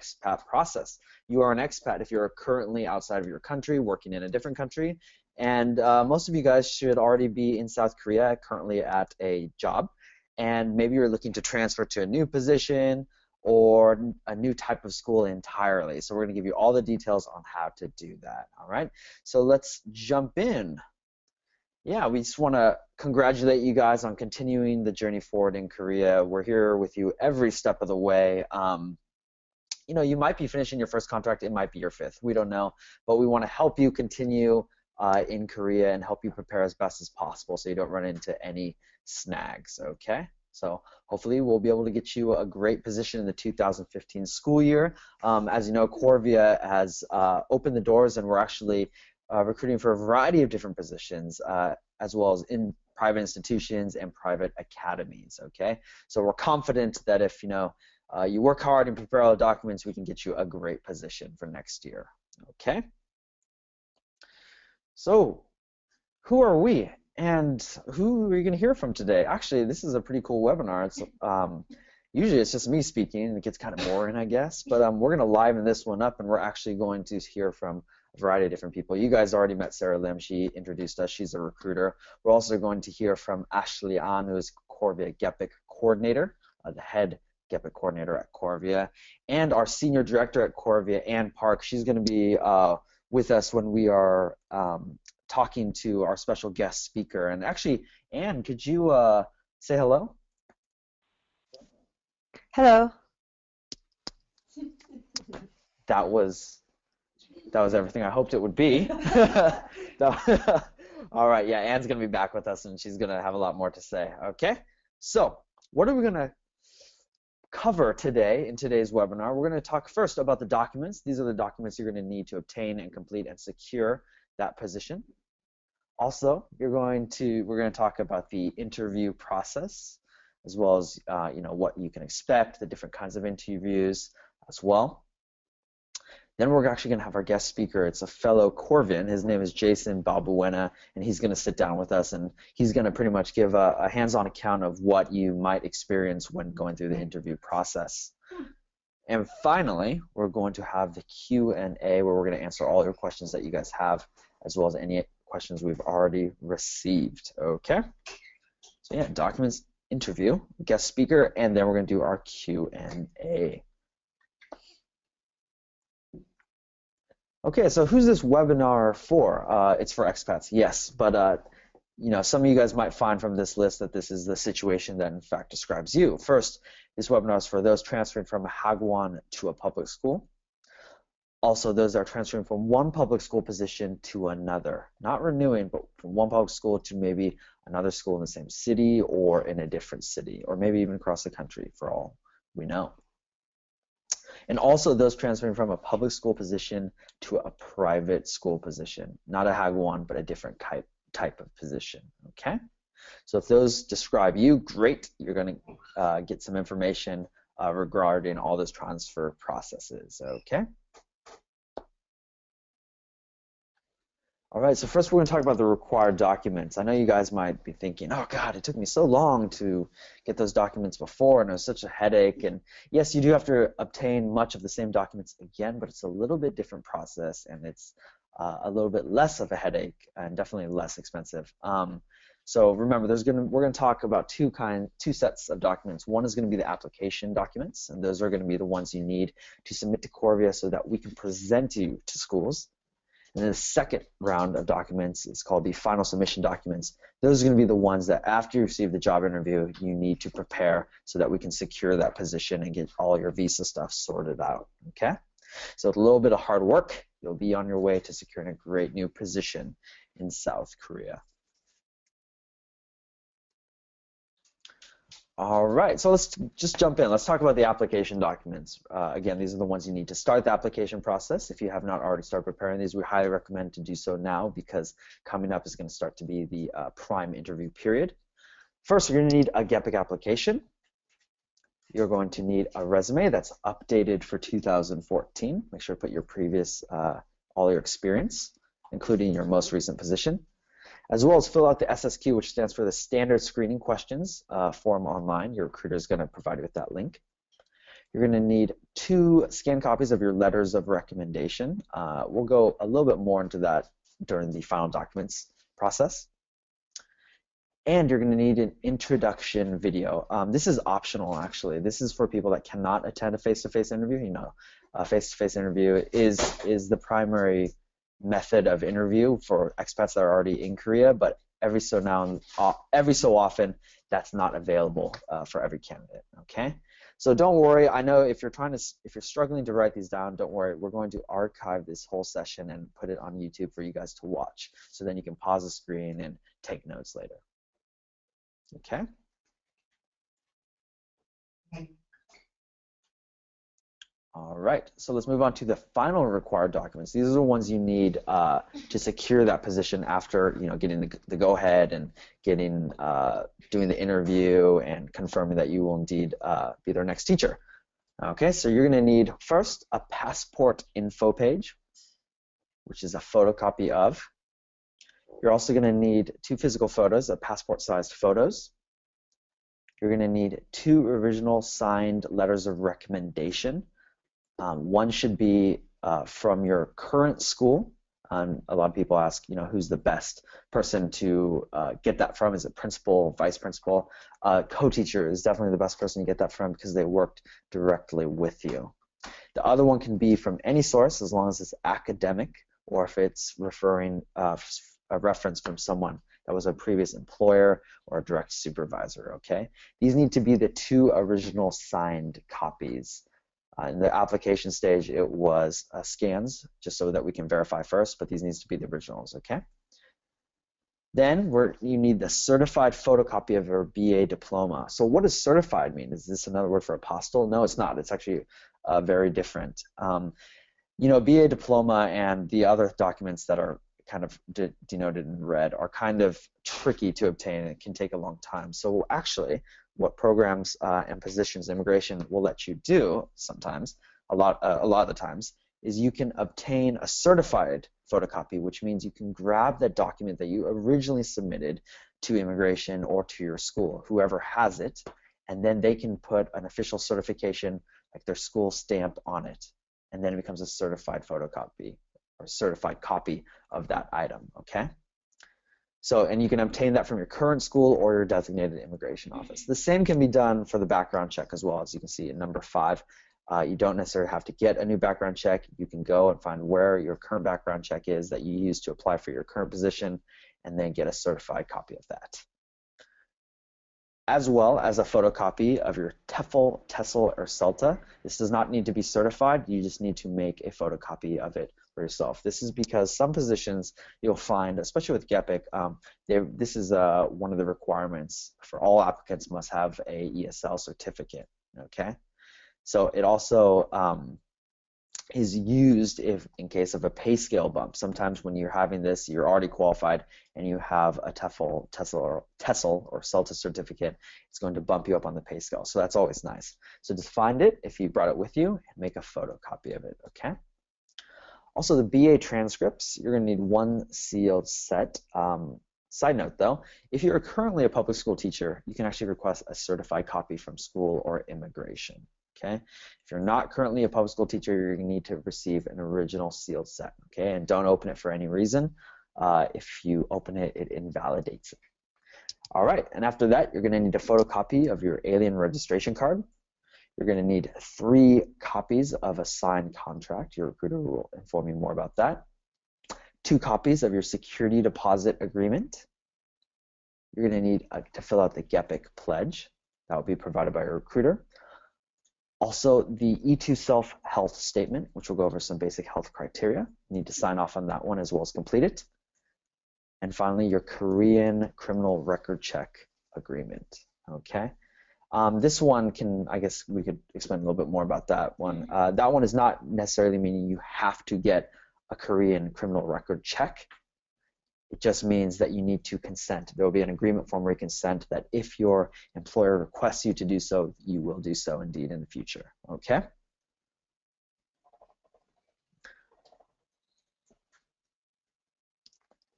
expat process. You are an expat if you're currently outside of your country, working in a different country, and most of you guys should already be in South Korea currently at a job, and maybe you're looking to transfer to a new position or a new type of school entirely. So we're going to give you all the details on how to do that. All right, so let's jump in. Yeah, we just want to congratulate you guys on continuing the journey forward in Korea. We're here with you every step of the way. You know, you might be finishing your first contract, it might be your fifth, we don't know, but we want to help you continue in Korea and help you prepare as best as possible so you don't run into any snags, okay? So hopefully we'll be able to get you a great position in the 2015 school year. As you know, Korvia has opened the doors, and we're actually recruiting for a variety of different positions, as well as in private institutions and private academies, okay? So we're confident that if, you know, you work hard and prepare all the documents, we can get you a great position for next year, okay? So who are we, and who are you going to hear from today? Actually, this is a pretty cool webinar. It's usually it's just me speaking, and it gets kind of boring, I guess, but we're going to liven this one up, and we're actually going to hear from a variety of different people. You guys already met Sarah Lim. She introduced us. She's a recruiter. We're also going to hear from Ashley An, who is Korvia GEPIK coordinator, the head GEPIK coordinator at Korvia, and our senior director at Korvia, Ann Park. She's going to be with us when we are talking to our special guest speaker. And actually, Ann, could you say hello? Hello. That was everything I hoped it would be. All right, yeah, Ann's going to be back with us, and she's going to have a lot more to say. Okay, so what are we going to cover today in today's webinar? We're going to talk first about the documents. These are the documents you're going to need to obtain and complete and secure that position. Also, we're going to talk about the interview process, as well as you know, what you can expect, the different kinds of interviews as well. Then we're actually going to have our guest speaker. It's a fellow Corvian. His name is Jason Balbuena, and he's going to sit down with us, and he's going to pretty much give a hands-on account of what you might experience when going through the interview process. And finally, we're going to have the Q&A, where we're going to answer all your questions that you guys have, as well as any questions we've already received. Okay? So yeah, documents, interview, guest speaker, and then we're going to do our Q&A. Okay, so who's this webinar for? It's for expats, yes, but you know, some of you guys might find from this list that this is the situation that in fact describes you. First, this webinar is for those transferring from a hagwon to a public school. Also, those that are transferring from one public school position to another, not renewing, but from one public school to maybe another school in the same city or in a different city, or maybe even across the country for all we know. And also those transferring from a public school position to a private school position, not a hagwon, but a different type of position, okay? So if those describe you, great, you're going to get some information regarding all those transfer processes, okay? All right, so first we're going to talk about the required documents. I know you guys might be thinking, oh God, it took me so long to get those documents before, and it was such a headache. And yes, you do have to obtain much of the same documents again, but it's a little bit different process, and it's a little bit less of a headache and definitely less expensive. So remember, we're going to talk about two sets of documents. One is going to be the application documents, and those are going to be the ones you need to submit to Korvia so that we can present you to schools. And then the second round of documents is called the final submission documents. Those are going to be the ones that after you receive the job interview, you need to prepare so that we can secure that position and get all your visa stuff sorted out, okay? So with a little bit of hard work, you'll be on your way to securing a great new position in South Korea. All right, so let's just jump in. Let's talk about the application documents. Again, these are the ones you need to start the application process. If you have not already started preparing these, we highly recommend to do so now, because coming up is going to start to be the prime interview period. First, you're going to need a GEPIK application. You're going to need a resume that's updated for 2014. Make sure to put your previous, all your experience, including your most recent position, as well as fill out the SSQ, which stands for the Standard Screening Questions form online. Your recruiter is going to provide you with that link. You're going to need 2 scanned copies of your letters of recommendation. We'll go a little bit more into that during the final documents process. And you're going to need an introduction video. This is optional, actually. This is for people that cannot attend a face-to-face interview. You know, a face-to-face interview is the primary method of interview for expats that are already in Korea, but every so often that's not available for every candidate. Okay, so don't worry. I know if you're struggling to write these down, don't worry. We're going to archive this whole session and put it on YouTube for you guys to watch. So then you can pause the screen and take notes later. Okay. All right, so let's move on to the final required documents. These are the ones you need to secure that position after getting the go-ahead and getting doing the interview and confirming that you will indeed be their next teacher. Okay, so you're going to need first a passport info page, which is a photocopy of. You're also going to need 2 physical photos, passport-sized photos. You're going to need 2 original signed letters of recommendation. One should be from your current school. A lot of people ask, who's the best person to get that from? Is it principal, vice principal? Co-teacher is definitely the best person to get that from because they worked directly with you. The other one can be from any source as long as it's academic or if it's referring a reference from someone that was a previous employer or a direct supervisor. Okay, these need to be the 2 original signed copies. In the application stage, it was scans, just so that we can verify first, but these needs to be the originals, okay? Then you need the certified photocopy of your BA diploma. So what does certified mean? Is this another word for apostille? No, it's not. It's actually very different. BA diploma and the other documents that are kind of denoted in red are kind of tricky to obtain. It can take a long time. So actually, what programs and positions immigration will let you do sometimes, a lot of the times, is you can obtain a certified photocopy, which means you can grab the document that you originally submitted to immigration or to your school, whoever has it, and then they can put an official certification, like their school stamp on it, and then it becomes a certified photocopy or certified copy of that item, okay? So, and you can obtain that from your current school or your designated immigration office. The same can be done for the background check as well, as you can see in number 5. You don't necessarily have to get a new background check. You can go and find where your current background check is that you use to apply for your current position and then get a certified copy of that. As well as a photocopy of your TEFL, TESOL, or CELTA. This does not need to be certified. You just need to make a photocopy of it for yourself. This is because some positions you'll find, especially with GEPIK, this is one of the requirements for all applicants must have a ESL certificate. Okay, so it also is used in case of a pay scale bump. Sometimes when you're having this, you're already qualified and you have a TEFL, TESOL, or CELTA certificate, it's going to bump you up on the pay scale. So that's always nice. So just find it if you brought it with you and make a photocopy of it, okay? Also, the BA transcripts, you're going to need 1 sealed set. Side note though, if you're currently a public school teacher, you can actually request a certified copy from school or immigration. Okay, if you're not currently a public school teacher, you're going to need to receive an original sealed set. Okay, and don't open it for any reason. If you open it, it invalidates it. All right, and after that, you're going to need a photocopy of your alien registration card. You're going to need 3 copies of a signed contract. Your recruiter will inform you more about that. 2 copies of your security deposit agreement. You're going to need to fill out the GEPIK pledge. That will be provided by your recruiter. Also, the E2 self-health statement, which will go over some basic health criteria. You need to sign off on that one as well as complete it. And finally, your Korean criminal record check agreement. Okay. This one I guess we could explain a little bit more about that one. That one is not necessarily meaning you have to get a Korean criminal record check. It just means that you need to consent. There will be an agreement form where you consent that if your employer requests you to do so, you will do so indeed in the future. Okay?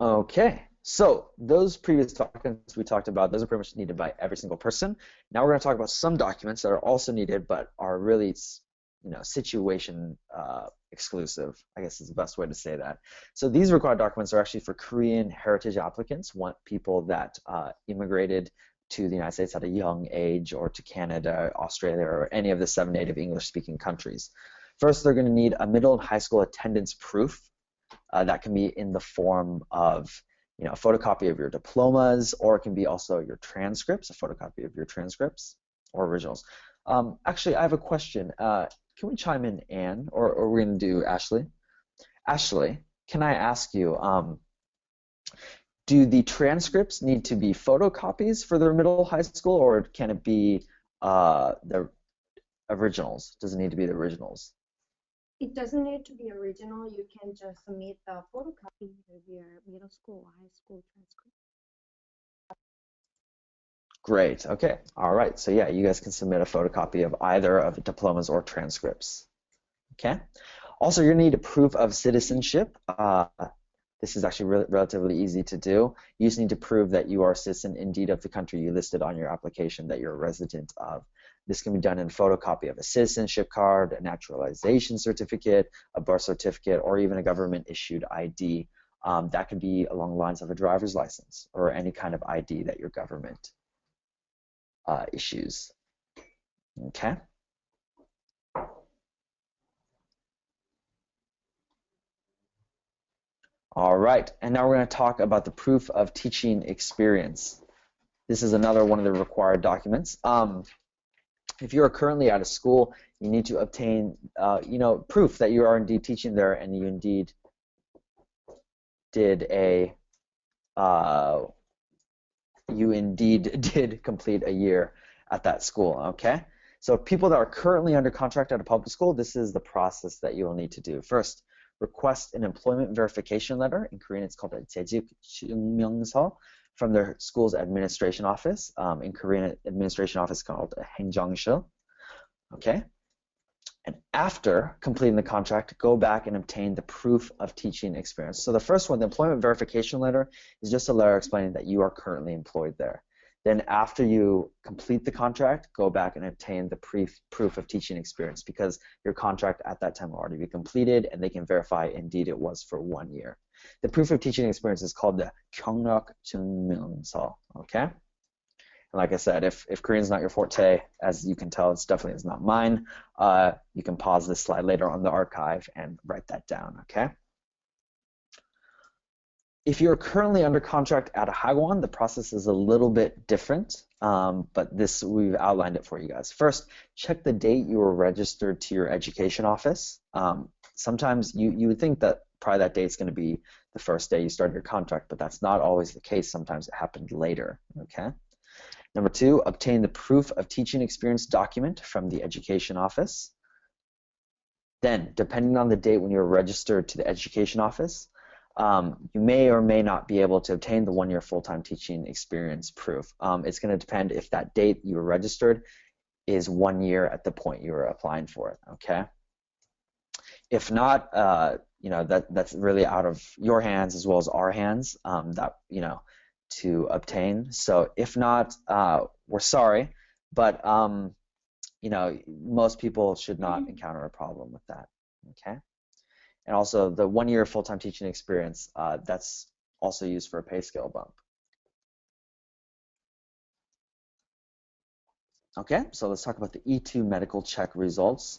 Okay, So those previous documents we talked about, those are pretty much needed by every single person. Now we're going to talk about some documents that are also needed, but are really, situation exclusive, I guess is the best way to say that. So these required documents are actually for Korean heritage applicants, want people that immigrated to the United States at a young age, or to Canada, Australia, or any of the 7 native English-speaking countries. First, they're going to need a middle and high school attendance proof. That can be in the form of a photocopy of your diplomas, or it can be also your transcripts, a photocopy of your transcripts or originals. Actually, I have a question. Can we chime in, Anne, or we're going to do Ashley? Ashley, can I ask you, do the transcripts need to be photocopies for the middle high school, or can it be the originals? Does it need to be the originals? It doesn't need to be original. You can just submit a photocopy of your middle school or high school transcript. Great. Okay. All right. So yeah, you guys can submit a photocopy of either of the diplomas or transcripts. Okay. Also, you're going to need a proof of citizenship. This is actually relatively easy to do. You just need to prove that you are a citizen indeed of the country you listed on your application that you're a resident of. This can be done in a photocopy of a citizenship card, a naturalization certificate, a birth certificate, or even a government-issued ID. That could be along the lines of a driver's license or any kind of ID that your government issues. Okay. All right, and now we're going to talk about the proof of teaching experience. This is another one of the required documents. If you are currently at a school, you need to obtain, proof that you are indeed teaching there, and you indeed did did complete a year at that school. Okay. So people that are currently under contract at a public school, this is the process that you will need to do. First, request an employment verification letter. In Korean, it's called a 재직 증명서 from their school's administration office. In Korean, administration office is called a 행정실. Okay. And after completing the contract, go back and obtain the proof of teaching experience. So the first one, the employment verification letter, is just a letter explaining that you are currently employed there. Then after you complete the contract, go back and obtain the proof of teaching experience, because your contract at that time will already be completed and they can verify indeed it was for 1 year. The proof of teaching experience is called the 경력 증명서, okay? And like I said, if Korean is not your forte, as you can tell, it's definitely is not mine, you can pause this slide later on the archive and write that down, okay? If you're currently under contract at a hagwon, the process is a little bit different, but we've outlined it for you guys. First, check the date you were registered to your education office. Sometimes you would think that probably that date's going to be the first day you started your contract, but that's not always the case. Sometimes it happened later, okay? Number 2, obtain the proof of teaching experience document from the education office. Then, depending on the date when you're registered to the education office, you may or may not be able to obtain the 1-year full-time teaching experience proof. It's going to depend if that date you were registered is 1 year at the point you were applying for it, okay? If not, that's really out of your hands as well as our hands, to obtain. So if not, we're sorry, but most people should not encounter a problem with that, okay? And also the 1-year full-time teaching experience, that's also used for a pay scale bump. Okay, so let's talk about the E2 medical check results.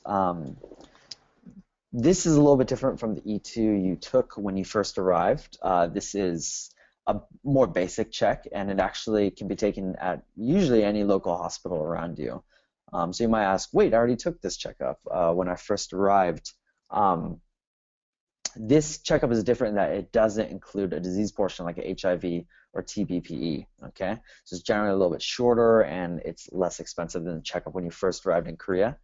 This is a little bit different from the E2 you took when you first arrived. This is a more basic check, and it actually can be taken at usually any local hospital around you. So you might ask, wait, I already took this checkup when I first arrived. This checkup is different in that it doesn't include a disease portion like a HIV or TBPE, okay? So it's generally a little bit shorter and it's less expensive than the checkup when you first arrived in Korea.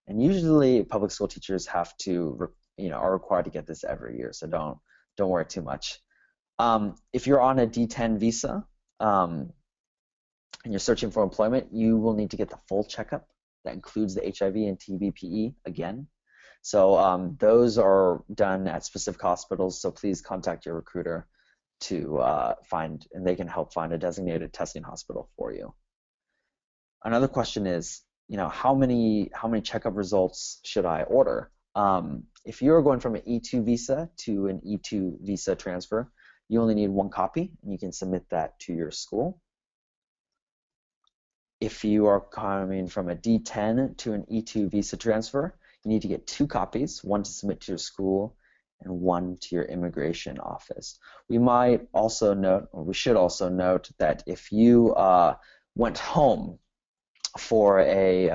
And usually public school teachers have to, are required to get this every year, so don't worry too much. If you're on a D10 visa and you're searching for employment, you will need to get the full checkup that includes the HIV and TBPE again. So those are done at specific hospitals, so please contact your recruiter to find, and they can help find a designated testing hospital for you. Another question is, how many checkup results should I order? If you're going from an E2 visa to an E2 visa transfer, you only need 1 copy, and you can submit that to your school. If you are coming from a D10 to an E2 visa transfer, you need to get 2 copies, 1 to submit to your school and 1 to your immigration office. We might also note, or we should also note, that if you went home for any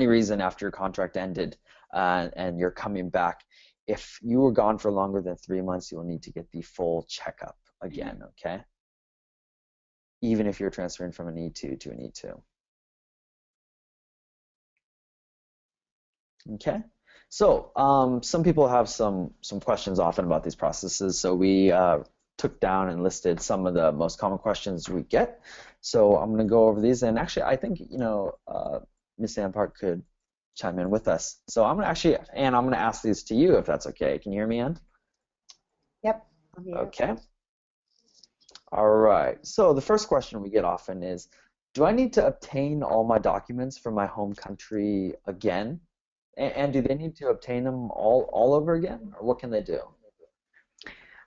reason after your contract ended and you're coming back, if you were gone for longer than 3 months, you'll need to get the full checkup again, okay? Even if you're transferring from an E2 to an E2. Okay, so some people have some questions often about these processes, so we took down and listed some of the most common questions we get. So I'm going to go over these, and actually I think Ms. Ampart could chime in with us. So I'm going to Anne, I'm going to ask these to you if that's okay. Can you hear me, Anne? Yep, I'm here. Okay. All right, so the first question we get often is, do I need to obtain all my documents from my home country again? And do they need to obtain them all over again, or what can they do?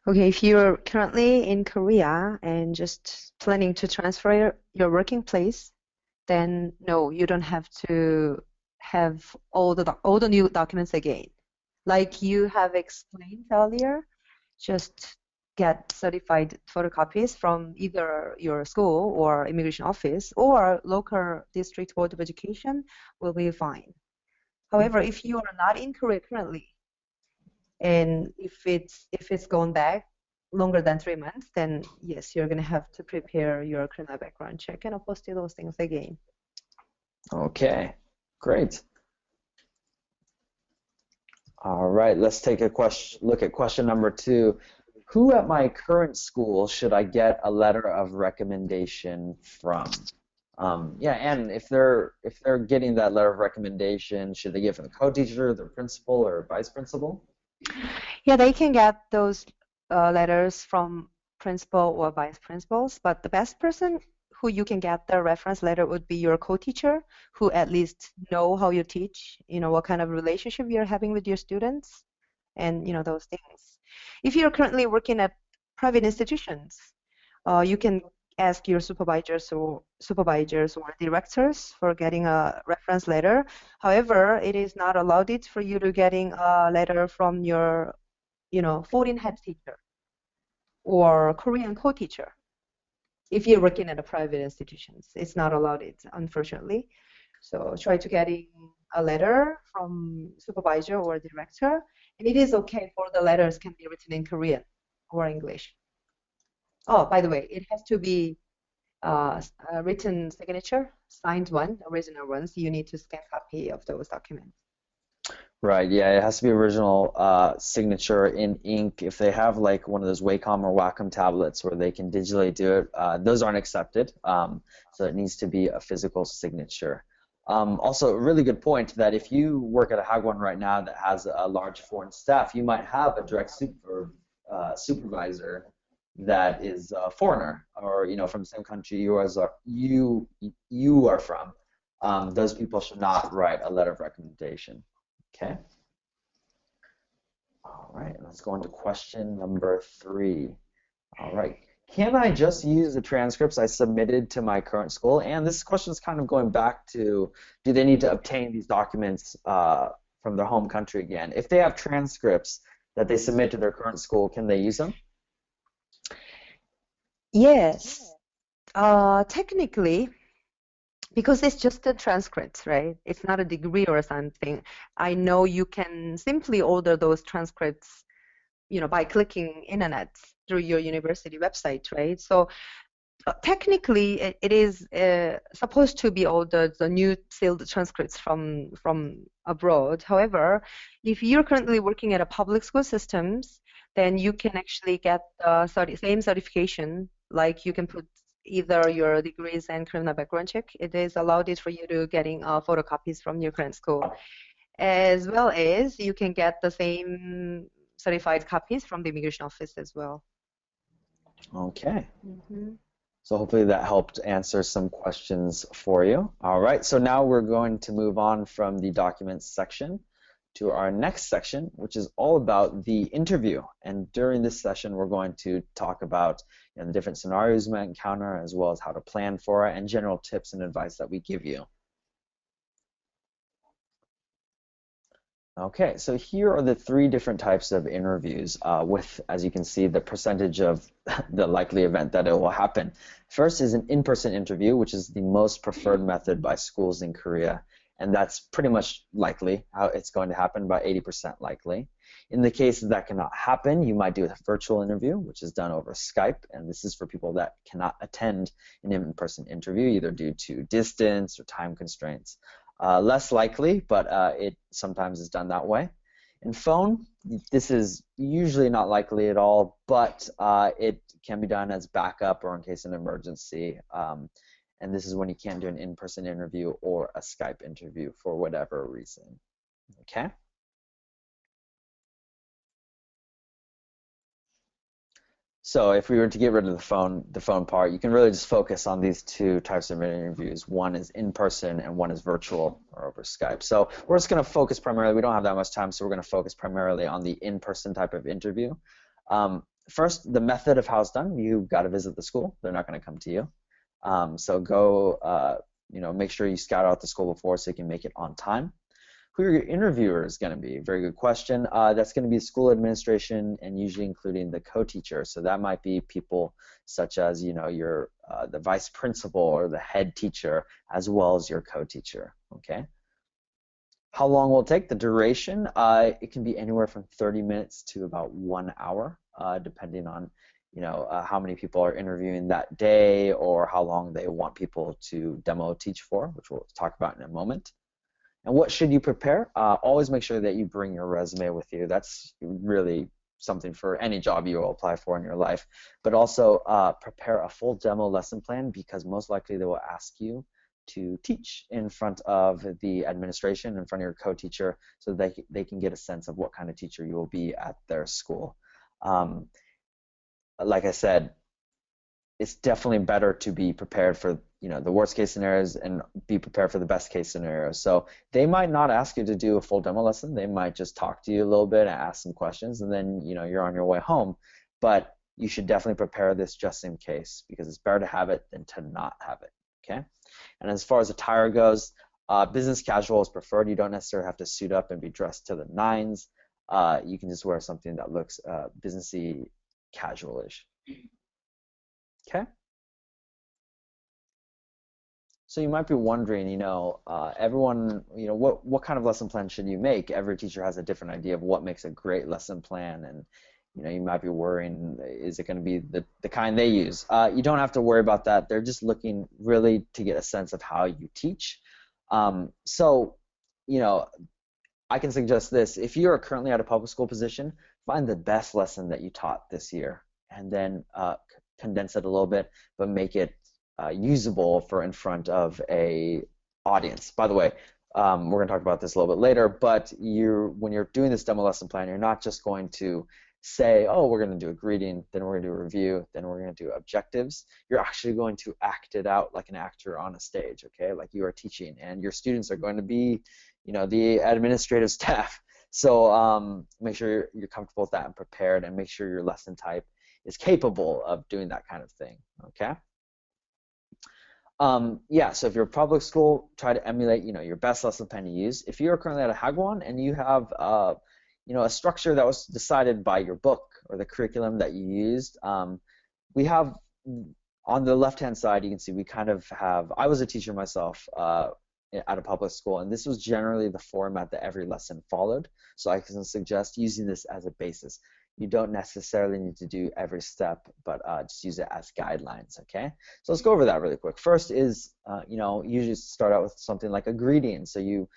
Okay, if you're currently in Korea and just planning to transfer your working place, then no, you don't have to have all the new documents again. Like you have explained earlier, just get certified photocopies from either your school or immigration office or local district board of education will be fine. However, if you are not in Korea currently, and if it's gone back longer than 3 months, then yes, you're gonna have to prepare your criminal background check and apostille those things again. Okay, great. All right, let's take a look at question number 2. Who at my current school should I get a letter of recommendation from? Yeah, and if they're getting that letter of recommendation, should they get it from the co-teacher, the principal, or vice principal? Yeah, they can get those letters from principal or vice principals, but the best person who you can get the reference letter would be your co-teacher, who at least know how you teach, what kind of relationship you're having with your students, and those things. If you're currently working at private institutions, you can ask your supervisors or directors for getting a reference letter. However, it is not allowed for you to getting a letter from your, foreign head teacher or Korean co-teacher. If you're working at a private institutions, it's not allowed, unfortunately. So try to getting a letter from supervisor or director, and it is okay for the letters can be written in Korean or English. Oh, by the way, it has to be a written signature, signed one, original ones. You need to scan copy of those documents. Right, yeah, it has to be original signature in ink. If they have like one of those Wacom or Wacom tablets where they can digitally do it, those aren't accepted. So it needs to be a physical signature. Also, a really good point that if you work at a Hagwon right now that has a large foreign staff, you might have a direct supervisor that is a foreigner, or from the same country you are from. Those people should not write a letter of recommendation. Okay. All right, let's go on to question number 3. All right. Can I just use the transcripts I submitted to my current school? And this question is kind of going back to, do they need to obtain these documents from their home country again? If they have transcripts that they submit to their current school, can they use them? Yes. Technically, because it's just a transcript, right? It's not a degree or something. I know you can simply order those transcripts, by clicking internet through your university website, right? So technically, it is supposed to be ordered the new sealed transcripts from abroad. However, if you're currently working at a public school systems, then you can actually get the same certification. Like you can put either your degrees and criminal background check. It is allowed for you to getting photocopies from your current school, as well as you can get the same certified copies from the immigration office as well. Okay. Mhm. So hopefully that helped answer some questions for you. All right, so now we're going to move on from the documents section to our next section, which is all about the interview. And during this session, we're going to talk about the different scenarios you might encounter, as well as how to plan for it, and general tips and advice that we give you. Okay, so here are the three different types of interviews with, as you can see, the percentage of the likely event that it will happen. First is an in-person interview, which is the most preferred method by schools in Korea, and that's pretty much likely how it's going to happen, about 80% likely. In the case that cannot happen, you might do a virtual interview, which is done over Skype, and this is for people that cannot attend an in-person interview, either due to distance or time constraints. Less likely, but it sometimes is done that way. In phone, this is usually not likely at all, but it can be done as backup or in case of an emergency. And this is when you can't do an in-person interview or a Skype interview for whatever reason. Okay? So if we were to get rid of the phone part, you can really just focus on these two types of interviews. One is in person and one is virtual or over Skype. So we're just going to focus primarily, we don't have that much time, so we're going to focus primarily on the in-person type of interview. First, the method of how it's done, you've got to visit the school. They're not going to come to you. So go, make sure you scout out the school before so you can make it on time. Who your interviewer is going to be? Very good question. That's going to be school administration and usually including the co-teacher. So that might be people such as, your the vice principal or the head teacher as well as your co-teacher. Okay. How long will it take? The duration, it can be anywhere from 30 minutes to about 1 hour, depending on, how many people are interviewing that day or how long they want people to demo teach for, which we'll talk about in a moment. And what should you prepare? Always make sure that you bring your resume with you. That's really something for any job you will apply for in your life. But also prepare a full demo lesson plan because most likely they will ask you to teach in front of the administration, in front of your co-teacher, so that they can get a sense of what kind of teacher you will be at their school. Like I said, it's definitely better to be prepared for the worst case scenarios and be prepared for the best case scenarios. So they might not ask you to do a full demo lesson. They might just talk to you a little bit and ask some questions, and then you're on your way home. But you should definitely prepare this just in case because it's better to have it than to not have it. Okay. And as far as attire goes, business casual is preferred. You don't necessarily have to suit up and be dressed to the nines. You can just wear something that looks businessy, casual-ish. Okay. So you might be wondering, everyone, what kind of lesson plan should you make? Every teacher has a different idea of what makes a great lesson plan, and you might be worrying, is it going to be the kind they use? You don't have to worry about that. They're just looking really to get a sense of how you teach. So, I can suggest this. If you are currently at a public school position, find the best lesson that you taught this year, and then condense it a little bit, but make it usable for in front of a audience. By the way, we're going to talk about this a little bit later, but when you're doing this demo lesson plan, you're not just going to say, oh, we're going to do a greeting, then we're going to do a review, then we're going to do objectives. You're actually going to act it out like an actor on a stage, okay, like you are teaching, and your students are going to be, the administrative staff. So make sure you're comfortable with that and prepared, and make sure your lesson type is capable of doing that kind of thing, okay? Yeah, so if you're a public school, try to emulate, your best lesson plan to use. If you're currently at a Hagwon and you have, a structure that was decided by your book or the curriculum that you used, we have on the left-hand side, you can see we kind of have. I was a teacher myself at a public school, and this was generally the format that every lesson followed. So I can suggest using this as a basis. You don't necessarily need to do every step, but just use it as guidelines, okay? So let's go over that really quick. First is, usually start out with something like a greeting. So you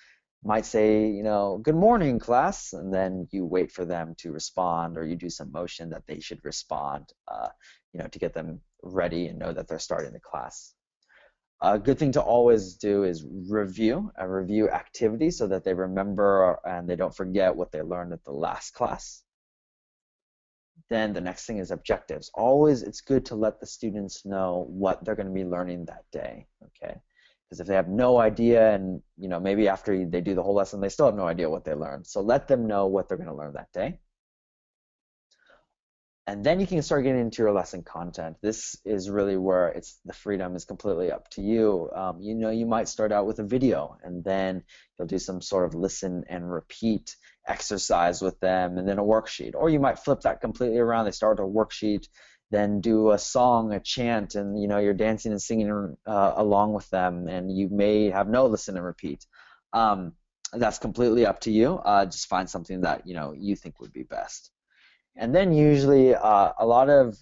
might say, good morning, class, and then you wait for them to respond, or you do some motion that they should respond, to get them ready and know that they're starting the class. A good thing to always do is review activity so that they remember and they don't forget what they learned at the last class. Then the next thing is objectives. Always, it's good to let the students know what they're going to be learning that day, okay? Because if they have no idea, and maybe after they do the whole lesson, they still have no idea what they learned. So let them know what they're going to learn that day. And then you can start getting into your lesson content. This is really where the freedom is completely up to you. You might start out with a video, and then you'll do some sort of listen and repeat exercise with them, and then a worksheet. Or you might flip that completely around. They start with a worksheet, then do a song, a chant, and you're dancing and singing along with them, and you may have no listen and repeat. That's completely up to you. Just find something that you think would be best. And then usually a lot of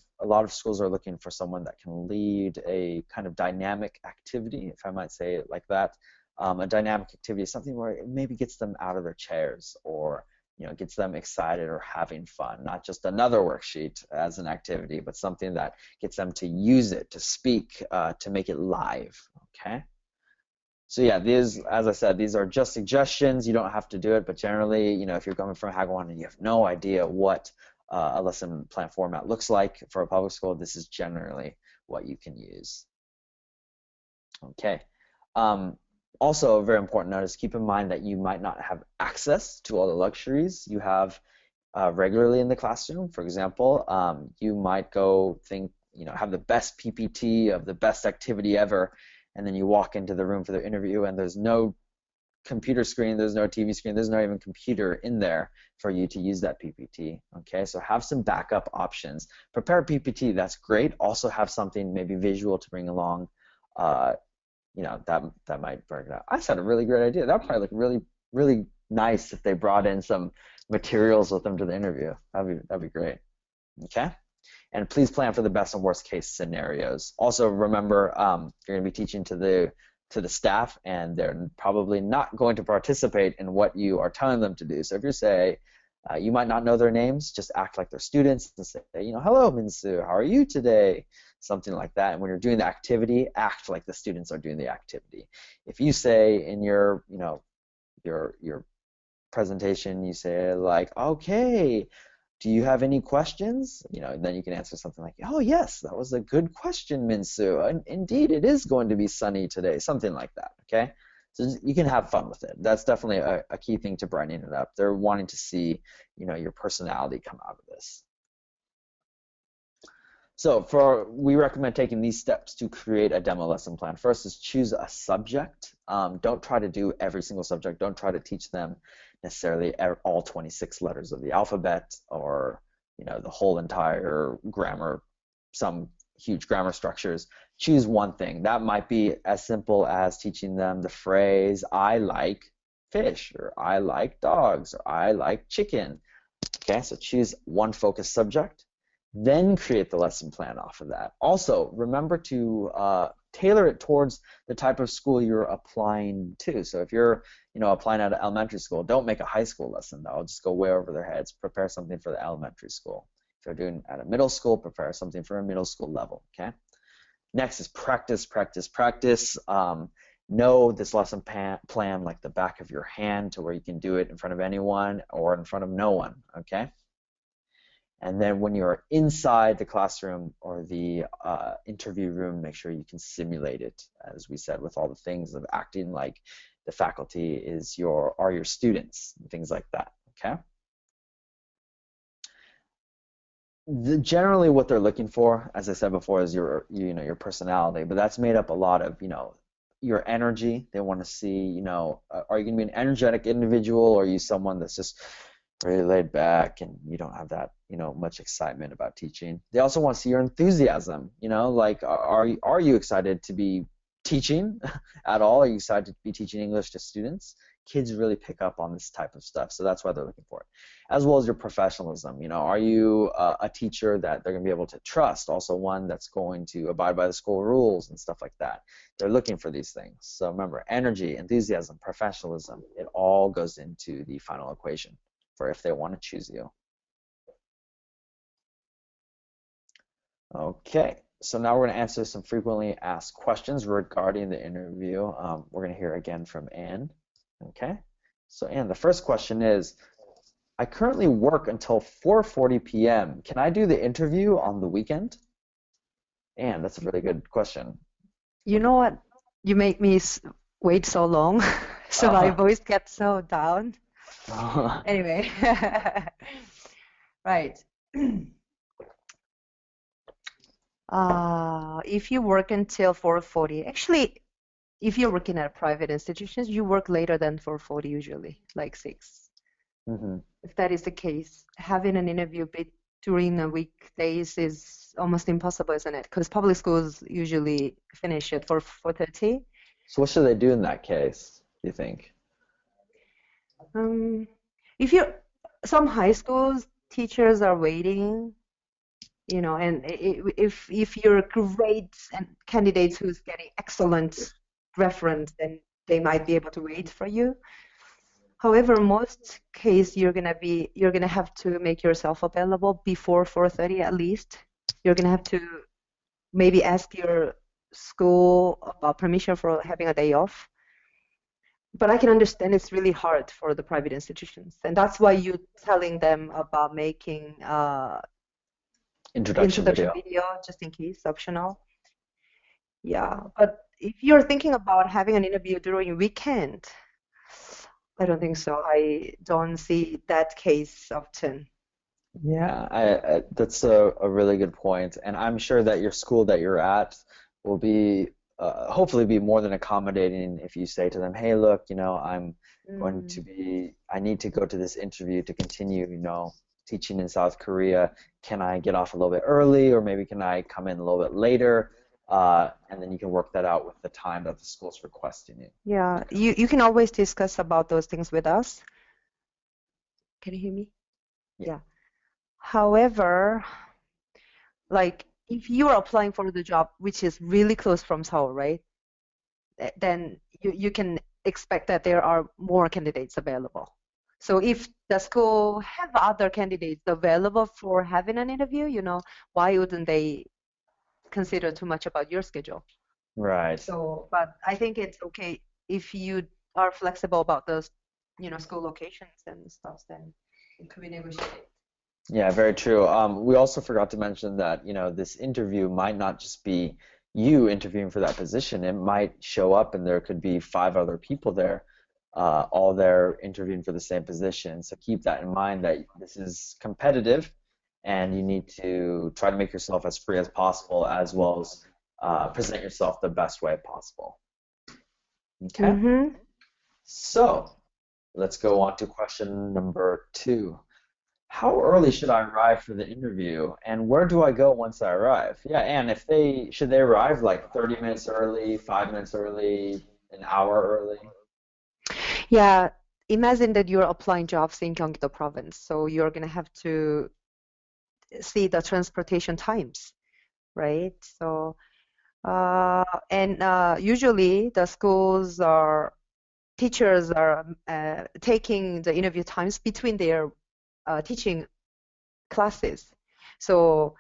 schools are looking for someone that can lead a kind of dynamic activity, if I might say it like that. A dynamic activity is something where it maybe gets them out of their chairs, or gets them excited or having fun. Not just another worksheet as an activity, but something that gets them to use it, to speak, to make it live. Okay. So yeah, these, as I said, these are just suggestions. You don't have to do it, but generally, if you're coming from Hagwon and you have no idea what a lesson plan format looks like for a public school, this is generally what you can use. Okay. Also, a very important note is keep in mind that you might not have access to all the luxuries you have regularly in the classroom. For example, you might go have the best PPT of the best activity ever, and then you walk into the room for the interview and there's no computer screen, there's no TV screen, there's not even computer in there for you to use that PPT. Okay, so have some backup options. Prepare a PPT, that's great. Also have something maybe visual to bring along. That might bring it out. I just had a really great idea. That would probably look really, really nice if they brought in some materials with them to the interview. That'd be great. Okay. And please plan for the best and worst case scenarios. Also remember, you're going to be teaching to the staff, and they're probably not going to participate in what you are telling them to do. So if you say, you might not know their names, just act like they're students and say, hello, Minsu, how are you today? Something like that. And when you're doing the activity, act like the students are doing the activity. If you say in your presentation, you say like, okay, do you have any questions? Then you can answer something like, oh yes, that was a good question, Minsu. And indeed, it is going to be sunny today. Something like that, okay? So you can have fun with it. That's definitely a key thing to brightening it up. They're wanting to see, your personality come out of this. So we recommend taking these steps to create a demo lesson plan. First is choose a subject. Don't try to do every single subject. Don't try to teach them necessarily all 26 letters of the alphabet, or the whole entire grammar, some huge grammar structures. Choose one thing. That might be as simple as teaching them the phrase, I like fish, or I like dogs, or I like chicken. Okay, so choose one focused subject, then create the lesson plan off of that. Also, remember to tailor it towards the type of school you're applying to. So if you're applying at an elementary school, don't make a high school lesson. That'll just go way over their heads. Prepare something for the elementary school. If you're doing at a middle school, prepare something for a middle school level. Okay. Next is practice, practice, practice. Know this lesson plan like the back of your hand, to where you can do it in front of anyone or in front of no one. Okay. And then when you're inside the classroom or the interview room, make sure you can simulate it, as we said, with all the things of acting like the faculty are your students, and things like that. Okay. Generally, what they're looking for, as I said before, is your personality, but that's made up a lot of your energy. They want to see are you going to be an energetic individual, or are you someone that's just really laid back and you don't have that much excitement about teaching. They also want to see your enthusiasm. Like are you excited to be teaching at all? Are you excited to be teaching English to students? Kids really pick up on this type of stuff, so that's why they're looking for it. As well as your professionalism. Are you a teacher that they're going to be able to trust? Also one that's going to abide by the school rules and stuff like that. They're looking for these things. So remember, energy, enthusiasm, professionalism, it all goes into the final equation for if they want to choose you. Okay, so now we're going to answer some frequently asked questions regarding the interview. We're going to hear again from Anne. Okay, so Anne, the first question is, I currently work until 4:40 p.m. Can I do the interview on the weekend? And that's a really good question. You know what? You make me wait so long, so my Uh, voice gets so down. Anyway, right. If you work until 4:40, actually, if you're working at private institutions, you work later than 4:40 usually, like 6. mhm. If that is the case, having an interview during the weekdays is almost impossible, isn't it? Because public schools usually finish at 4:30. So what should they do in that case, do you think? Um, if you Some high schools teachers are waiting, and if you're great and candidates who's getting excellent reference, then they might be able to wait for you. However, most case you're gonna have to make yourself available before 4:30 at least. You're gonna have to maybe ask your school about permission for having a day off. But I can understand it's really hard for the private institutions, and that's why you're telling them about making Introduction introduction video. video just in case, optional. Yeah, but if you're thinking about having an interview during weekend, I don't think so. I don't see that case often. Yeah, that's a really good point, and I'm sure that your school that you're at will be hopefully be more than accommodating if you say to them, "Hey, look, Mm. I need to go to this interview to continue, teaching in South Korea. Can I get off a little bit early, or maybe can I come in a little bit later?" And then you can work that out with the time that the school's requesting you. Yeah, you can always discuss about those things with us. Can you hear me? Yeah. Yeah. However, like if you are applying for the job which is really close from Seoul, right? Then you can expect that there are more candidates available. So if the school have other candidates available for having an interview, why wouldn't they consider too much about your schedule? Right. So, but I think it's okay if you are flexible about those, school locations and stuff, then it could be negotiated. Yeah, very true. We also forgot to mention that, this interview might not just be you interviewing for that position. It might show up and there could be 5 other people there, all there interviewing for the same position. So keep that in mind that this is competitive and you need to try to make yourself as free as possible as well as present yourself the best way possible. Okay? Mm-hmm. So let's go on to question number 2. How early should I arrive for the interview, and where do I go once I arrive? Yeah, and if they should they arrive like 30 minutes early, 5 minutes early, an hour early? Yeah, imagine that you're applying jobs in Gyeonggi-do province, so you're gonna have to see the transportation times, right? So, and usually the schools are teachers are taking the interview times between their teaching classes. So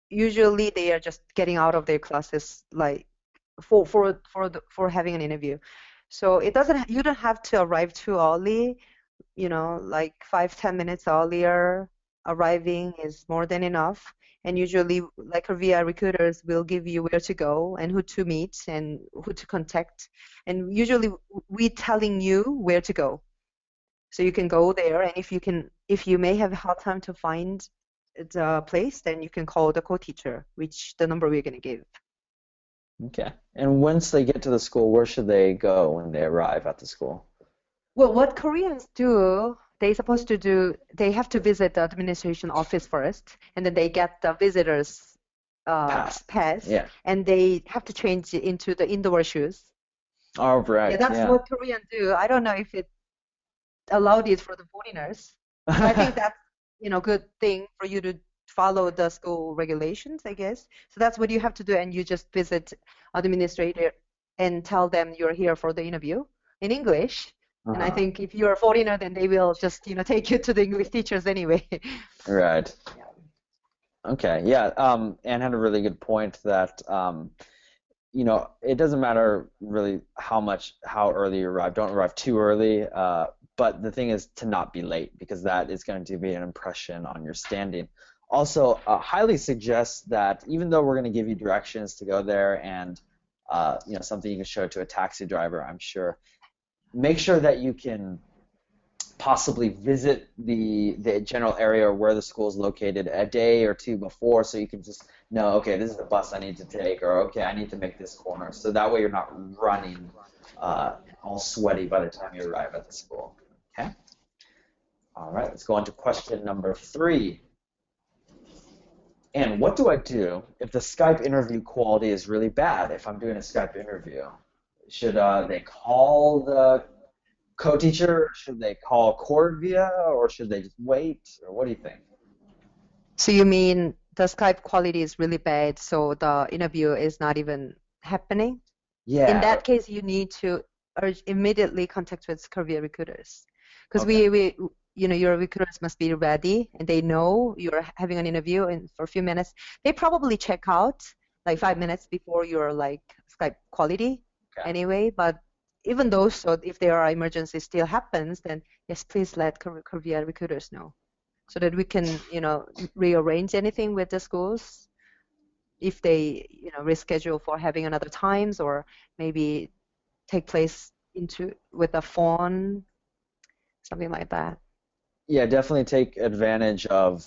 usually they are just getting out of their classes like for having an interview. So you don't have to arrive too early, like 5-10 minutes earlier. Arriving is more than enough. And usually, like Korvia recruiters will give you where to go and who to meet and who to contact. And usually we telling you where to go. So you can go there, and if you may have a hard time to find the place, then you can call the co-teacher, which the number we're going to give. Okay. And once they get to the school, where should they go when they arrive at the school? Well, what Koreans do, they have to visit the administration office first, and then they get the visitor's Pass. pass, Yeah. and they have to change it into the indoor shoes. All Yeah, right. that's Yeah. what Koreans do. I don't know if it allowed it for the foreigners, but I think that's, good thing for you to follow the school regulations, I guess. So that's what you have to do, and you just visit administrator and tell them you're here for the interview in English. And I Uh-huh. think if you're a foreigner, then they will just, take you to the English teachers anyway. Right. Yeah. Okay. Yeah. Anne had a really good point that it doesn't matter really how early you arrive. Don't arrive too early. but the thing is to not be late because that is going to be an impression on your standing. Also, highly suggest that even though we're going to give you directions to go there and something you can show to a taxi driver, I'm sure, make sure that you can possibly visit the general area where the school is located a day or two before so you can just know, okay, this is the bus I need to take, or okay, I need to make this corner. So that way you're not running all sweaty by the time you arrive at the school. Okay? All right, let's go on to question number 3. And what do I do if the Skype interview quality is really bad if I'm doing a Skype interview? Should they call the co-teacher? Should they call Korvia, or should they just wait? Or what do you think? So you mean the Skype quality is really bad, so the interview is not even happening? Yeah. In that case, you need to immediately contact with Korvia recruiters, because Okay. your recruiters must be ready and they know you're having an interview, and for a few minutes they probably check out like 5 minutes before your like Skype quality Okay. anyway. But even though, so if there are emergencies still happens, then yes, please let Korvia recruiters know so that we can rearrange anything with the schools if they reschedule for having another times, or maybe take place with a phone, something like that. Yeah, definitely take advantage of,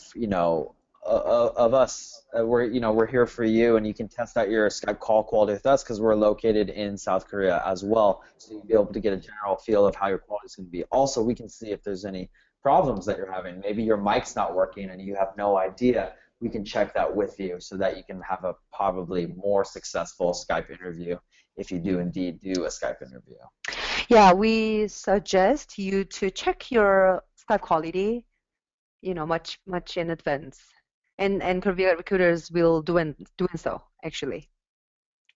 of us. We're here for you, and you can test out your Skype call quality with us because we're located in South Korea as well. So you'll be able to get a general feel of how your quality is going to be. Also, we can see if there's any problems that you're having. Maybe your mic's not working and you have no idea. We can check that with you so that you can have a probably more successful Skype interview if you do indeed do a Skype interview. Yeah, we suggest you to check your Skype quality, much in advance, and Korea recruiters will doing so actually.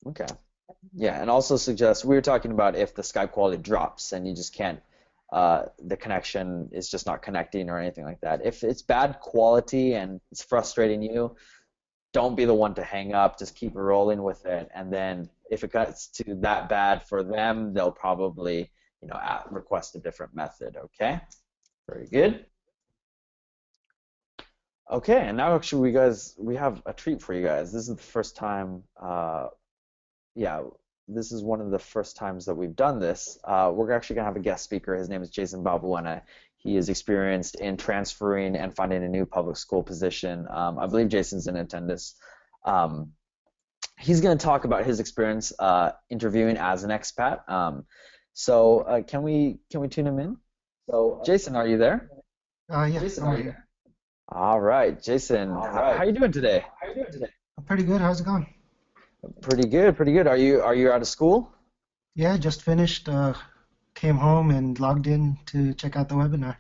Okay. Yeah, and also suggest we were talking about if the Skype quality drops and you just can't, the connection is just not connecting or anything like that. If it's bad quality and it's frustrating you, don't be the one to hang up. Just keep rolling with it, and then if it gets to that bad for them, they'll probably, request a different method. Okay. Very good. Okay, and now actually we have a treat for you guys. This is the first time, yeah, this is one of the first times that we've done this. We're actually gonna have a guest speaker. His name is Jason Balbuena. He is experienced in transferring and finding a new public school position. I believe Jason's in attendance. Um, he's going to talk about his experience interviewing as an expat. Can we tune him in? So, Jason, are you there? Yeah, Jason, I'm are you here. there? All right, Jason, how are you doing today? I'm pretty good. How's it going? Pretty good, pretty good. Are you out of school? Yeah, just finished. Came home and logged in to check out the webinar.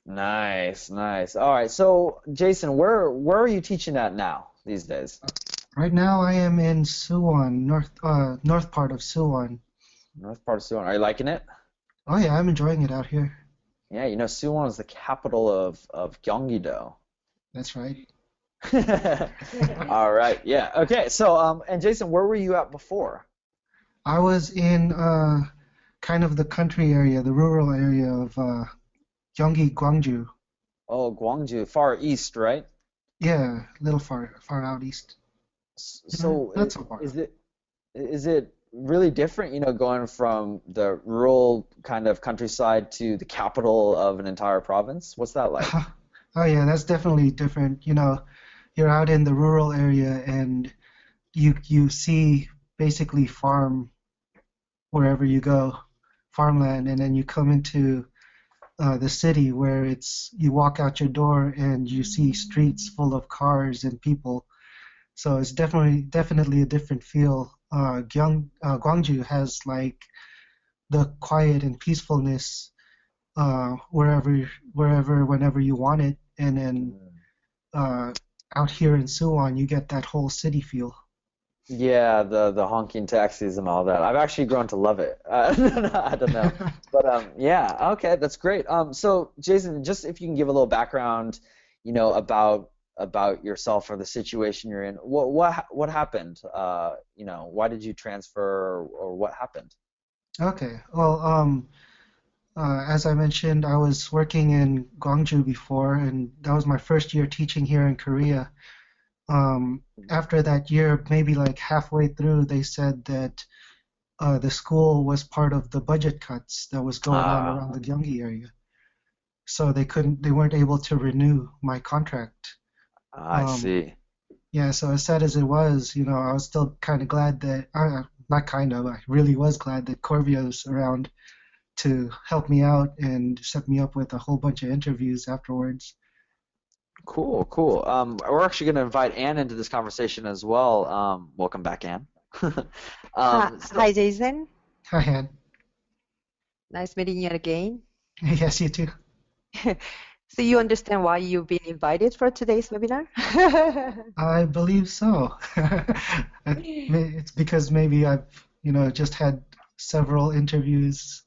Nice, nice. All right, so Jason, where are you teaching at now these days? Right now, I am in Suwon, north part of Suwon. North part of Suwon. Are you liking it? Oh yeah, I'm enjoying it out here. Yeah, Suwon is the capital of Gyeonggi-do. That's right. All right, yeah. Okay, so and Jason, where were you at before? I was in kind of the country area, the rural area of Gyeonggi, Gwangju. Oh, Gwangju, far east, right? Yeah, a little far out east. So Not so far. is it really different, going from the rural kind of countryside to the capital of an entire province? What's that like? Oh yeah, that's definitely different. You're out in the rural area and you see basically farm wherever you go, farmland, and then you come into the city where you walk out your door and you see streets full of cars and people. So it's definitely a different feel. Gwangju has like the quiet and peacefulness whenever you want it, and then uh, out here in Suwon you get that whole city feel. Yeah, the honking taxis and all that. I've actually grown to love it. I don't know, but yeah, okay, that's great. So Jason, just if you can give a little background, about yourself or the situation you're in. What happened? Why did you transfer, or what happened? Okay, well, As I mentioned, I was working in Gwangju before, and that was my first year teaching here in Korea. After that year, maybe like halfway through, they said that the school was part of the budget cuts that was going on Ah, around the Gyeonggi area. So they weren't able to renew my contract. I Um, see. yeah, so as sad as it was, I was still kind of glad that, not kind of, I really was glad that Korvia was around to help me out and set me up with a whole bunch of interviews afterwards. Cool, cool. We're actually going to invite Anne into this conversation as well. Welcome back, Anne. Hi, So, hi, Jason. Hi, Han. Nice meeting you again. Yes, you too. So you understand why you've been invited for today's webinar? I believe so. It's because maybe I've, just had several interviews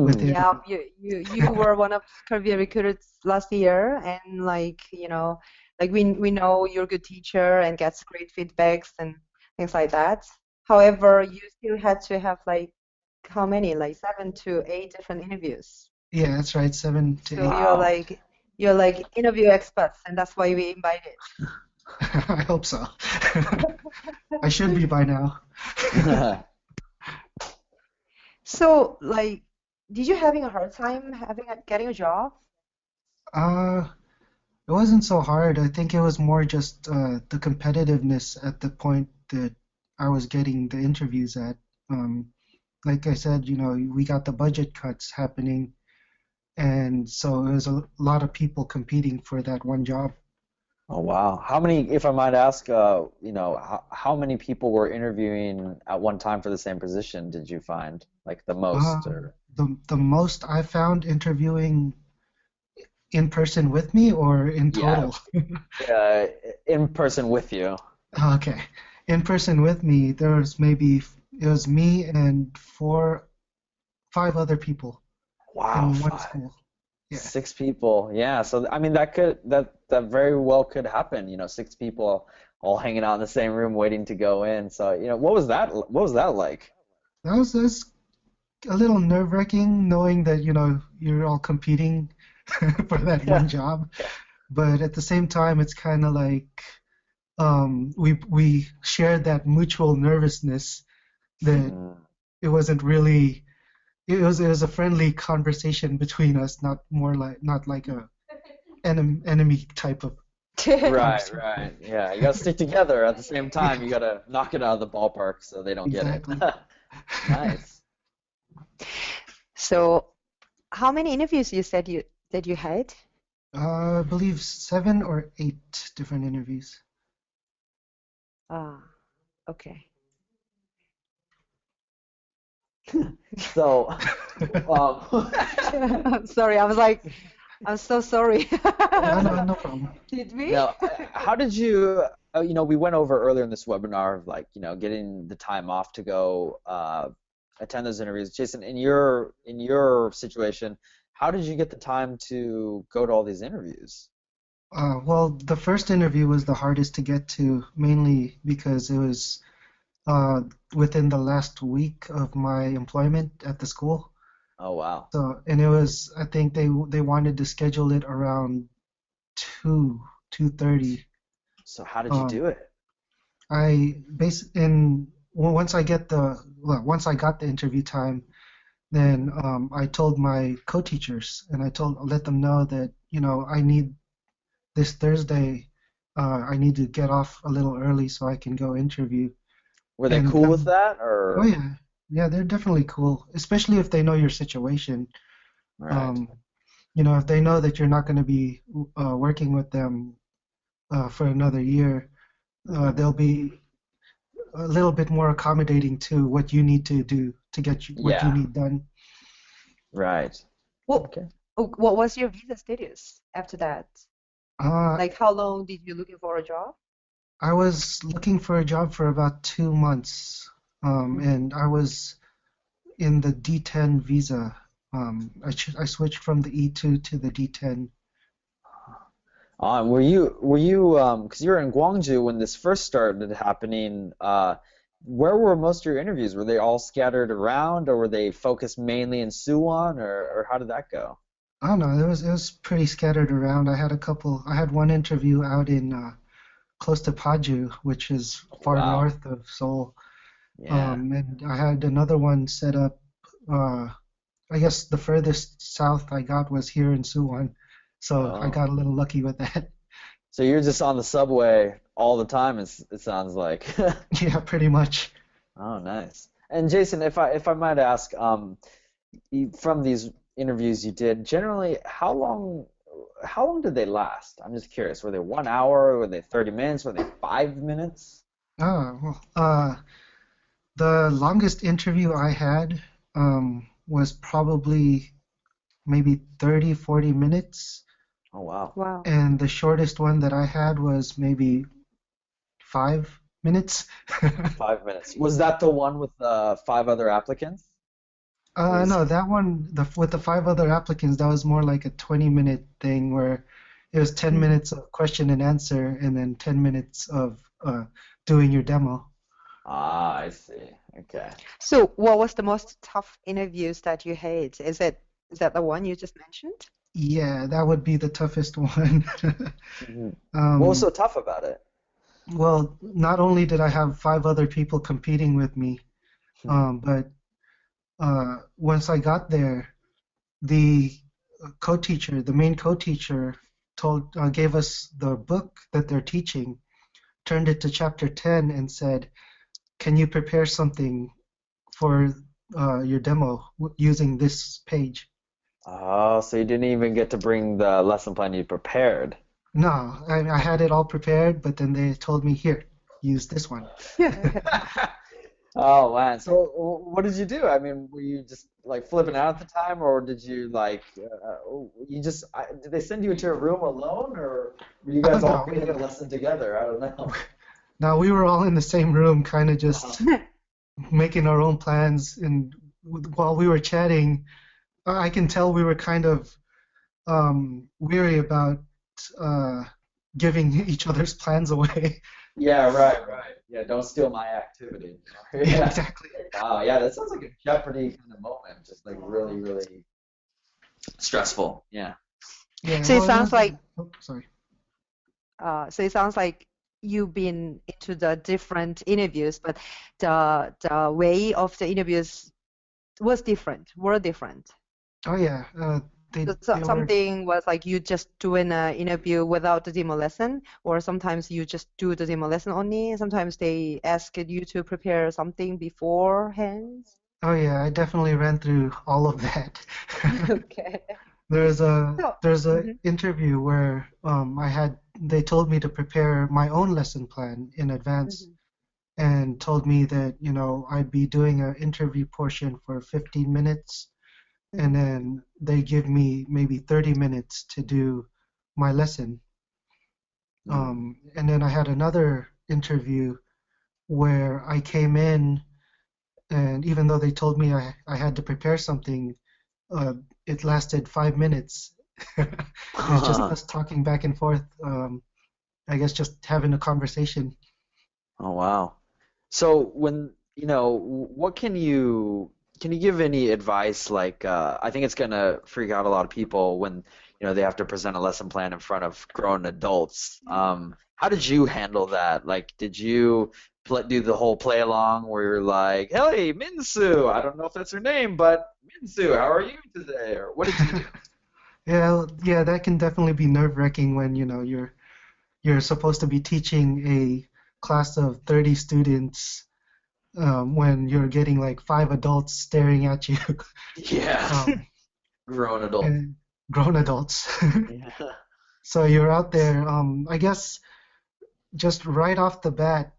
within. Yeah, you were one of Korvia recruiters last year, and like we know you're a good teacher and gets great feedbacks and things like that. However, you still had to have like how many? Like 7 to 8 different interviews. Yeah, that's right, 7 to 8. So wow. you're like interview experts, and that's why we invited. I hope so. I should be by now. So like, did you having a hard time getting a job? Uh, it wasn't so hard. I think it was more just the competitiveness at the point that I was getting the interviews at. Um, like I said, we got the budget cuts happening, and so it was a lot of people competing for that one job. Oh, wow. How many, if I might ask, how many people were interviewing at one time for the same position did you find? Like the most or The most I found interviewing in person with me or in yeah, total? uh, in person with you. Okay. In person with me, it was me and five other people Wow, in one five. school. Yeah, 6 people. Yeah, so I mean that very well could happen, 6 people all hanging out in the same room waiting to go in. So, what was that like? that's a little nerve-wracking knowing that, you're all competing for that one job. But at the same time, it's kind of like we shared that mutual nervousness that Mm, it wasn't really it was a friendly conversation between us, not like a enemy type of right, conversation. right. Yeah, you gotta stick together at the same Yeah, time. You gotta knock it out of the ballpark so they don't get it. exactly. Nice. So how many interviews you said you had? I believe 7 or 8 different interviews. Ah, okay. So, um, I'm sorry, I was like, I'm so sorry. No, no, no problem. Did we? now, how did you, we went over earlier in this webinar of like, getting the time off to go attend those interviews. Jason, in your situation, how did you get the time to go to all these interviews? Well, the first interview was the hardest to get to, mainly because it was uh, within the last week of my employment at the school. Oh, wow. So, and it was, I think they wanted to schedule it around 2:30. So how did you Um, do it? I base in well, once I got the interview time, then I told my co-teachers and let them know that I need this Thursday. I need to get off a little early so I can go interview. Were they And cool with that oh or? yeah, yeah, they're definitely cool, especially if they know your situation. Right. Um, if they know that you're not going to be working with them for another year, they'll be a little bit more accommodating to what you need to do to get what you Yeah, need done. right. What Okay. what was your visa status after that? Uh, Like how long did you looking for a job? I was looking for a job for about 2 months, and I was in the D10 visa. I switched from the E2 to the D10. Were you because you were in Gwangju when this first started happening, where were most of your interviews? Were they all scattered around, or were they focused mainly in Suwon, or how did that go? I don't know. It was pretty scattered around. I had one interview out in close to Paju, which is far Wow. north of Seoul. Yeah. And I had another one set up. Uh, I guess the furthest south I got was here in Suwon, so I Oh. got a little lucky with that. So you're just on the subway all the time, it sounds like. Yeah, pretty much. Oh, nice. And Jason, if I might ask, from these interviews you did, generally, how long did they last? I'm just curious. Were they 1 hour? Were they 30 minutes? Were they 5 minutes? Well, the longest interview I had was probably maybe 30, 40 minutes, Oh, wow. Wow. and the shortest one that I had was maybe 5 minutes. 5 minutes. Was that the one with five other applicants? Or was No, that one, with the five other applicants, that was more like a 20-minute thing where it was 10 Mhm. minutes of question and answer and then 10 minutes of doing your demo. I see. Okay. So, what was the most tough interviews that you had? Is that the one you just mentioned? Yeah, that would be the toughest one. What was Um, so tough about it? well, not only did I have five other people competing with me, but once I got there, the the main co-teacher, gave us the book that they're teaching, turned it to chapter 10, and said, "Can you prepare something for your demo using this page?" Oh, so you didn't even get to bring the lesson plan you prepared. No, I had it all prepared, but then they told me, "Here, use this one." Oh man. So what did you do? I mean, were you just like flipping out at the time, or did you like did they send you into a room alone, or were you guys all No, getting a lesson together? I don't know. now we were all in the same room, kind of Uh-huh. just making our own plans, and while we were chatting, I can tell we were kind of weary about uh, giving each other's plans away. Yeah, right, right. Yeah, don't steal my activity. Yeah, Yeah. exactly. Wow, yeah, that sounds like a Jeopardy kind of moment, just like really, really stressful. Yeah. Yeah, So it well, it sounds was. like Oh, sorry. so it sounds like you've been into the different interviews, but the way of the interviews were different. Oh yeah, So they were. something was like you just doing an interview without the demo lesson, or sometimes you just do the demo lesson only. Sometimes they ask you to prepare something beforehand. Oh yeah, I definitely ran through all of that. Okay. So, There's a mhm, interview where they told me to prepare my own lesson plan in advance mhm, and told me that I'd be doing an interview portion for 15 minutes and mhm, then they give me maybe 30 minutes to do my lesson. Mm. And then I had another interview where I came in, and even though they told me I had to prepare something, uh, it lasted 5 minutes. It was just us talking back and forth. I guess just having a conversation. Oh wow. So what can you give any advice like I think it's gonna freak out a lot of people when they have to present a lesson plan in front of grown adults. How did you handle that? Like, did you do the whole play along where you're like, "Hey, Minsu, I don't know if that's her name, but Minsu, how are you today?" Or what did you do? Yeah, yeah, that can definitely be nerve-wracking when you're supposed to be teaching a class of 30 students when you're getting like five adults staring at you, Yeah, um, grown adult. and grown adults. Yeah. So you're out there. I guess just right off the bat,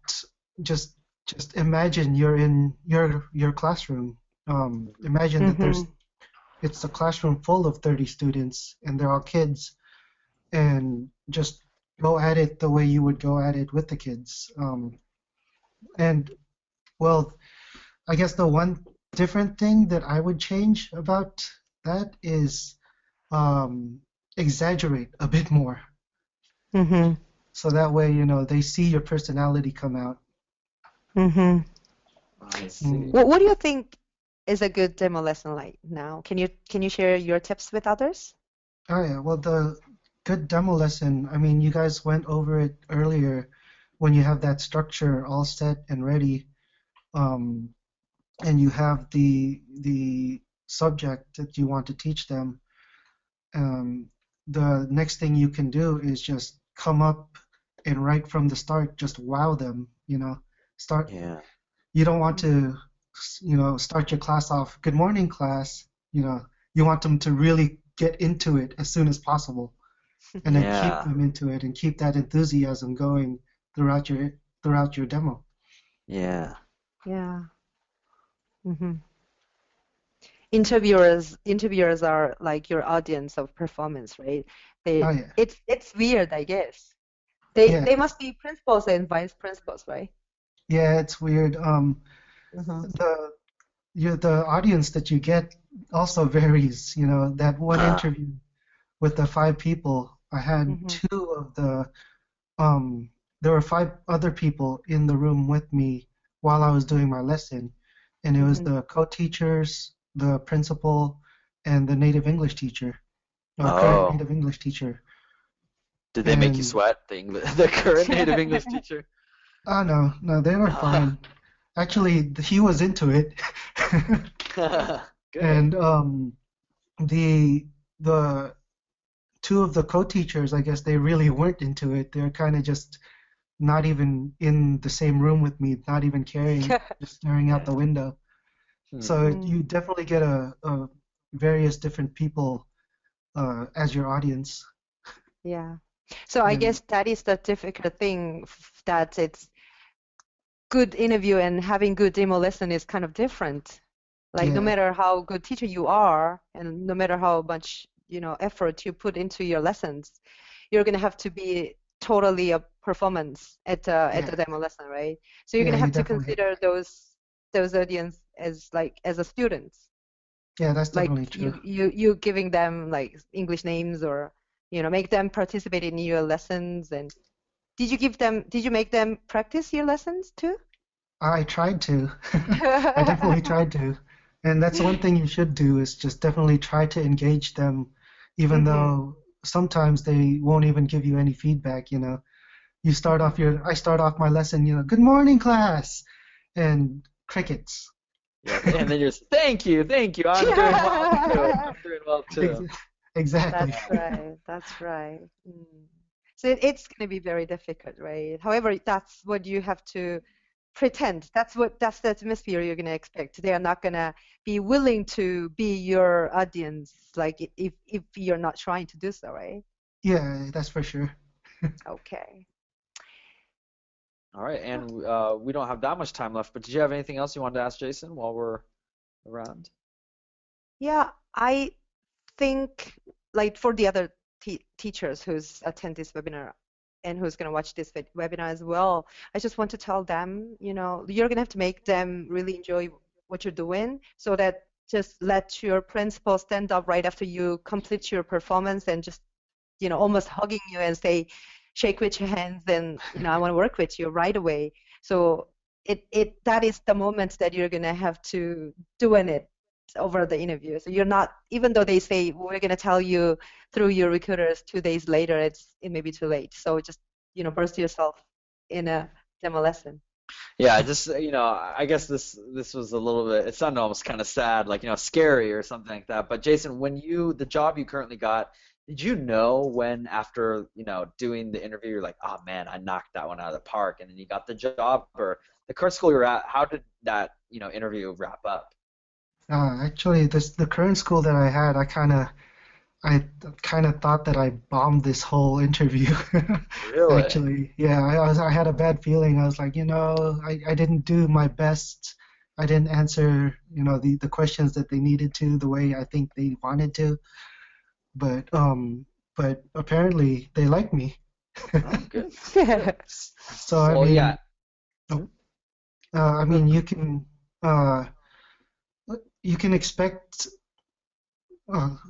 just just imagine you're in your classroom. Imagine that mhm, it's a classroom full of 30 students and they're all kids, and just go at it the way you would go at it with the kids. And well, I guess the one different thing that I would change about that is um, exaggerate a bit more. mhm, So that way, they see your personality come out. mhm. I see. Mm. What do you think is a good demo lesson like now? Can you share your tips with others? Oh yeah, well the good demo lesson, I mean you guys went over it earlier when you have that structure all set and ready, um, and you have the subject that you want to teach them. Um, the next thing you can do is just come up and right from the start, just wow them, you know. Start, Yeah. you don't want to, start your class off, good morning class, you want them to really get into it as soon as possible and then keep Yeah. them into it and keep that enthusiasm going throughout your demo. Yeah. Yeah. hmm Interviewers are like your audience of performance, right? Oh They yeah. it's weird, I guess. They Yeah. they must be principals and vice principals, right? Yeah, it's weird. Uh-huh. The the audience that you get also varies. That one Ah. interview with the 5 people, I had hmm two of the um there were 5 other people in the room with me while I was doing my lesson, and it was hmm the co-teachers, the principal, and the native English teacher, or current Oh. native English teacher. Did they make you And sweat, the current native English teacher? oh no, no, they were fine. Actually, he was into it. Good. And the two of the co-teachers, I guess they really weren't into it. They're kind of just not even in the same room with me, not even caring, just staring out the window. Hmm. So Mm, you definitely get a various different people as your audience. yeah. So I And guess that is the difficult thing that it's good interview and having good demo lesson is kind of different. Like no yeah, matter how good teacher you are and no matter how much, effort you put into your lessons, you're gonna have to be totally a performance at yeah, the demo lesson, right? So you're yeah, gonna you have to definitely, consider those audience as like as a students. yeah, that's Like definitely true. you giving them like English names or make them participate in your lessons. And did you make them practice your lessons too? I tried to. I definitely tried to. And that's one thing you should do is just definitely try to engage them, even hmm though sometimes they won't even give you any feedback. I start off my lesson, good morning, class, and crickets. Yeah. And then you're just, thank you, thank you. I'm doing well too. I'm doing well Ex- too. Exactly. That's right. That's right. So it's going to be very difficult, right? However, that's what you have to pretend. That's the atmosphere you're going to expect. They are not going to be willing to be your audience, like if you're not trying to do so, right? Yeah, that's for sure. Okay. All right, and we don't have that much time left, but did you have anything else you wanted to ask Jason while we're around? Yeah, I think like for the other teachers who's attend this webinar and who's going to watch this webinar as well, I just want to tell them, you're going to have to make them really enjoy what you're doing so that just let your principal stand up right after you complete your performance and just, almost hugging you and say, shake with your hands and, I want to work with you right away. So that is the moment that you're going to have to doing it over the interview. So you're not, even though they say we're going to tell you through your recruiters 2 days later, it may be too late. So just, burst yourself in a demo lesson. Yeah, just I guess this was a little bit. It sounded almost kind of sad, like scary or something like that. But Jason, the job you currently got, did you know when after doing the interview, you're like, oh man, I knocked that one out of the park, and then you got the job, or the current school you're at? How did that interview wrap up? Actually, the current school that I kind of thought that I bombed this whole interview. Really? Actually, yeah, I had a bad feeling. I was like, I didn't do my best. I didn't answer, the questions that they needed to the way I think they wanted to. But apparently they like me. Oh, good, good. So I So yeah. mean, oh, I mean, uh, you can expect.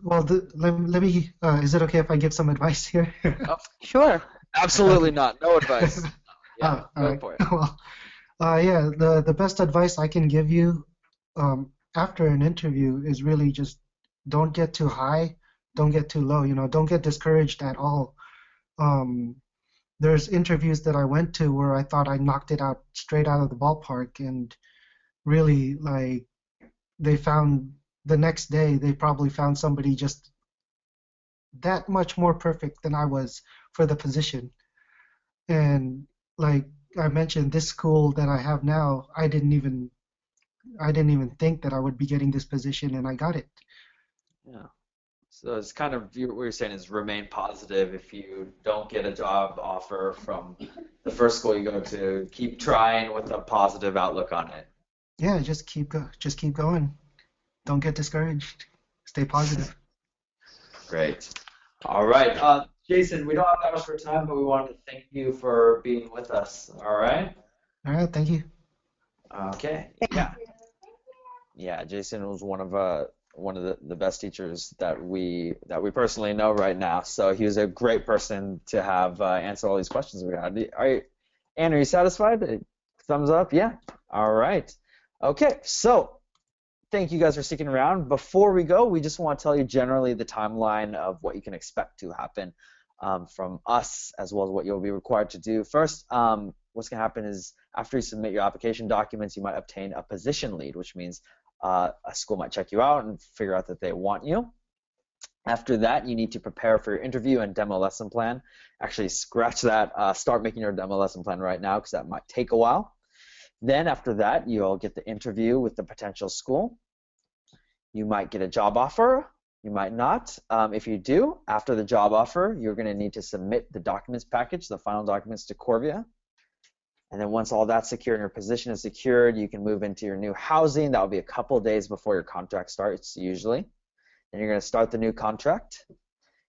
Well, let me. Is it okay if I give some advice here? Oh, Sure. absolutely Okay. not. No advice. Yeah, Oh, all go right. for it. Well, Yeah, the best advice I can give you after an interview is really just don't get too high, don't get too low, don't get discouraged at all. Um, there's interviews that I went to where I thought I knocked it out straight out of the ballpark, and really, like, they found the next day they probably found somebody just that much more perfect than I was for the position. And like I mentioned, this school that I have now, I didn't even think that I would be getting this position, and I got it. Yeah. So it's kind of what you're saying is remain positive. If you don't get a job offer from the first school you go to, keep trying with a positive outlook on it. Yeah, just keep going. Don't get discouraged. Stay positive. Great. All right. Jason, we don't have that much for time, but we wanted to thank you for being with us. All right. All right, thank you. Okay. Yeah. Yeah. Jason was one of the best teachers that we personally know right now. So he was a great person to have answer all these questions we had. Anne, are you satisfied? Thumbs up? Yeah. All right. Okay. So thank you guys for sticking around. Before we go, we just want to tell you generally the timeline of what you can expect to happen from us, as well as what you'll be required to do. First, what's going to happen is after you submit your application documents, you might obtain a position lead, which means a school might check you out and figure out that they want you. After that, you need to prepare for your interview and demo lesson plan. Actually, scratch that. Start making your demo lesson plan right now because that might take a while. Then after that, you'll get the interview with the potential school. You might get a job offer. You might not. If you do, after the job offer, you're going to need to submit the documents package, the final documents to Korvia. And then once all that's secure and your position is secured, you can move into your new housing. That will be a couple days before your contract starts, usually. Then you're going to start the new contract.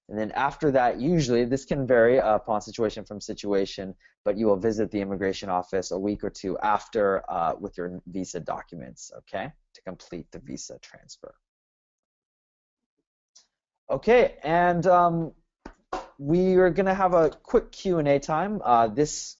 And then after that, usually, this can vary upon situation from situation, but you will visit the immigration office a week or two after with your visa documents, okay, to complete the visa transfer. Okay, and we are going to have a quick Q&A time. This